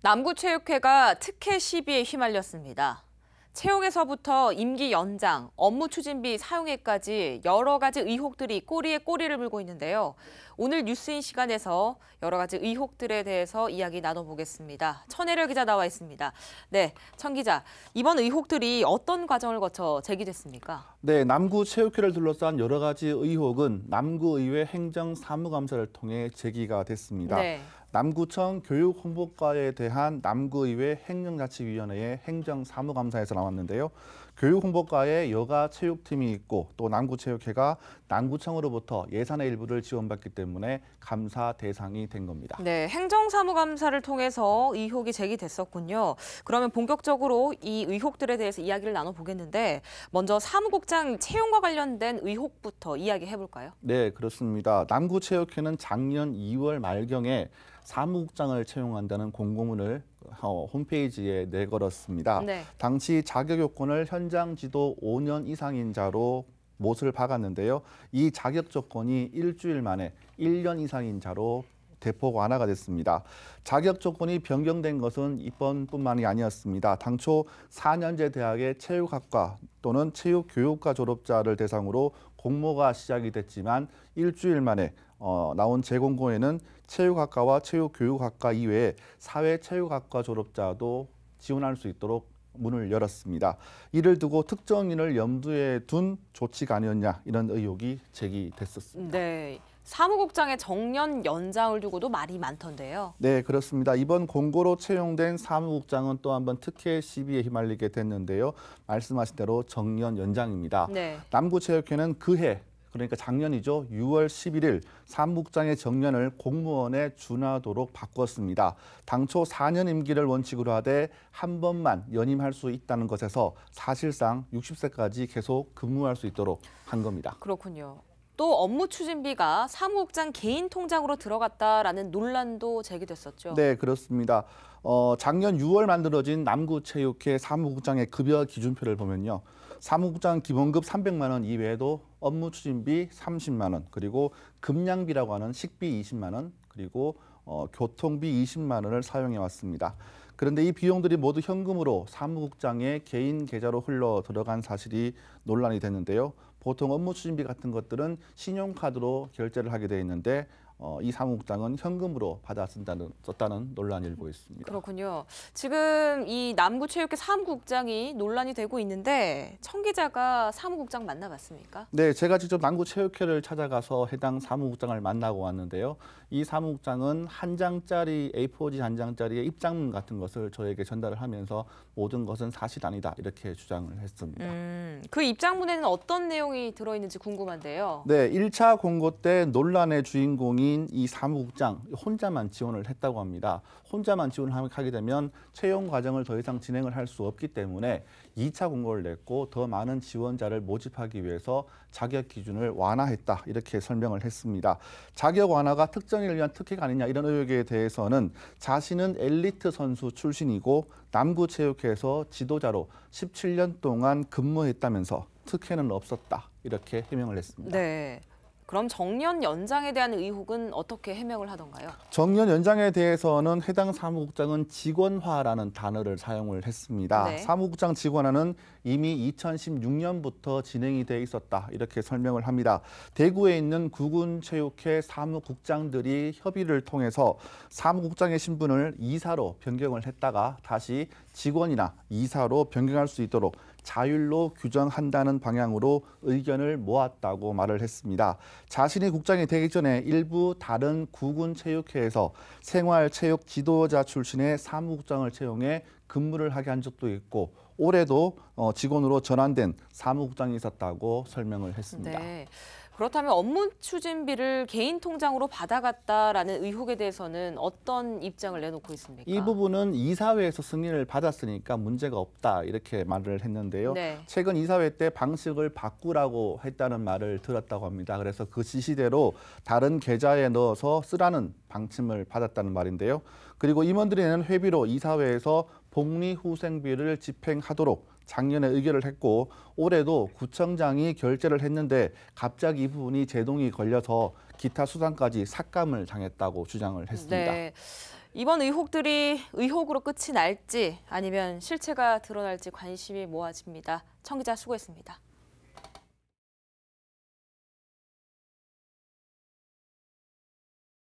남구체육회가 특혜 시비에 휘말렸습니다. 채용에서부터 임기 연장, 업무 추진비 사용에까지 여러 가지 의혹들이 꼬리에 꼬리를 물고 있는데요. 오늘 뉴스인 시간에서 여러 가지 의혹들에 대해서 이야기 나눠보겠습니다. 천혜렬 기자 나와 있습니다. 네, 천 기자, 이번 의혹들이 어떤 과정을 거쳐 제기됐습니까? 네, 남구체육회를 둘러싼 여러 가지 의혹은 남구의회 행정사무감사를 통해 제기가 됐습니다. 네. 남구청 교육홍보과에 대한 남구의회 행정자치위원회의 행정사무감사에서 나왔는데요. 교육홍보과에 여가 체육팀이 있고 또 남구체육회가 남구청으로부터 예산의 일부를 지원받기 때문에 감사 대상이 된 겁니다. 네, 행정사무감사를 통해서 의혹이 제기됐었군요. 그러면 본격적으로 이 의혹들에 대해서 이야기를 나눠보겠는데 먼저 사무국장 채용과 관련된 의혹부터 이야기해볼까요? 네, 그렇습니다. 남구체육회는 작년 2월 말경에 사무국장을 채용한다는 공고문을 홈페이지에 내걸었습니다. 네. 당시 자격 요건을 현장 지도 5년 이상인 자로 못을 박았는데요. 이 자격 조건이 일주일 만에 1년 이상인 자로 대폭 완화가 됐습니다. 자격 조건이 변경된 것은 이번뿐만이 아니었습니다. 당초 4년제 대학의 체육학과 또는 체육교육과 졸업자를 대상으로 공모가 시작이 됐지만 일주일 만에 나온 재공고에는 체육학과와 체육교육학과 이외에 사회체육학과 졸업자도 지원할 수 있도록 문을 열었습니다. 이를 두고 특정인을 염두에 둔 조치가 아니었냐 이런 의혹이 제기됐었습니다. 네, 사무국장의 정년 연장을 두고도 말이 많던데요. 네, 그렇습니다. 이번 공고로 채용된 사무국장은 또 한 번 특혜 시비에 휘말리게 됐는데요. 말씀하신 대로 정년 연장입니다. 네. 남구체육회는 그해 그러니까 작년이죠. 6월 11일 사무국장의 정년을 공무원에 준하도록 바꿨습니다. 당초 4년 임기를 원칙으로 하되 한 번만 연임할 수 있다는 것에서 사실상 60세까지 계속 근무할 수 있도록 한 겁니다. 그렇군요. 또 업무 추진비가 사무국장 개인 통장으로 들어갔다라는 논란도 제기됐었죠. 네, 그렇습니다. 작년 6월 만들어진 남구체육회 사무국장의 급여 기준표를 보면요. 사무국장 기본급 300만 원 이외에도 업무 추진비 30만 원, 그리고 급량비라고 하는 식비 20만 원, 그리고 교통비 20만 원을 사용해 왔습니다. 그런데 이 비용들이 모두 현금으로 사무국장의 개인 계좌로 흘러 들어간 사실이 논란이 됐는데요. 보통 업무 추진비 같은 것들은 신용카드로 결제를 하게 돼 있는데 이 사무국장은 현금으로 받아 썼다는 논란이 일고 있습니다. 그렇군요. 지금 이 남구체육회 사무국장이 논란이 되고 있는데 천 기자가 사무국장 만나봤습니까? 네, 제가 직접 남구체육회를 찾아가서 해당 사무국장을 만나고 왔는데요. 이 사무국장은 한 장짜리 A4지 한 장짜리의 입장문 같은 것을 저에게 전달을 하면서 모든 것은 사실 아니다 이렇게 주장을 했습니다. 그 입장문에는 어떤 내용이 들어있는지 궁금한데요. 네, 1차 공고 때 논란의 주인공인 이 사무국장 혼자만 지원을 했다고 합니다. 혼자만 지원을 하게 되면 채용 과정을 더 이상 진행을 할 수 없기 때문에 2차 공고를 냈고 더 많은 지원자를 모집하기 위해서 자격 기준을 완화했다 이렇게 설명을 했습니다. 자격 완화가 특정인을 위한 특혜가 아니냐 이런 의혹에 대해서는 자신은 엘리트 선수 출신이고 남구체육회에서 지도자로 17년 동안 근무했다면서 특혜는 없었다 이렇게 해명을 했습니다. 네. 그럼 정년 연장에 대한 의혹은 어떻게 해명을 하던가요? 정년 연장에 대해서는 해당 사무국장은 직원화라는 단어를 사용을 했습니다. 네. 사무국장 직원화는 이미 2016년부터 진행이 돼 있었다 이렇게 설명을 합니다. 대구에 있는 구군체육회 사무국장들이 협의를 통해서 사무국장의 신분을 이사로 변경을 했다가 다시 직원이나 이사로 변경할 수 있도록 자율로 규정한다는 방향으로 의견을 모았다고 말을 했습니다. 자신이 국장이 되기 전에 일부 다른 구군체육회에서 생활체육 지도자 출신의 사무국장을 채용해 근무를 하게 한 적도 있고 올해도 직원으로 전환된 사무국장이 있었다고 설명을 했습니다. 네. 그렇다면 업무 추진비를 개인 통장으로 받아갔다라는 의혹에 대해서는 어떤 입장을 내놓고 있습니까? 이 부분은 이사회에서 승인을 받았으니까 문제가 없다 이렇게 말을 했는데요. 네. 최근 이사회 때 방식을 바꾸라고 했다는 말을 들었다고 합니다. 그래서 그 지시대로 다른 계좌에 넣어서 쓰라는 방침을 받았다는 말인데요. 그리고 임원들이 내는 회비로 이사회에서 복리후생비를 집행하도록 작년에 의결을 했고 올해도 구청장이 결재를 했는데 갑자기 이 부분이 제동이 걸려서 기타 수당까지 삭감을 당했다고 주장을 했습니다. 네. 이번 의혹들이 의혹으로 끝이 날지 아니면 실체가 드러날지 관심이 모아집니다. 청 기자 수고했습니다.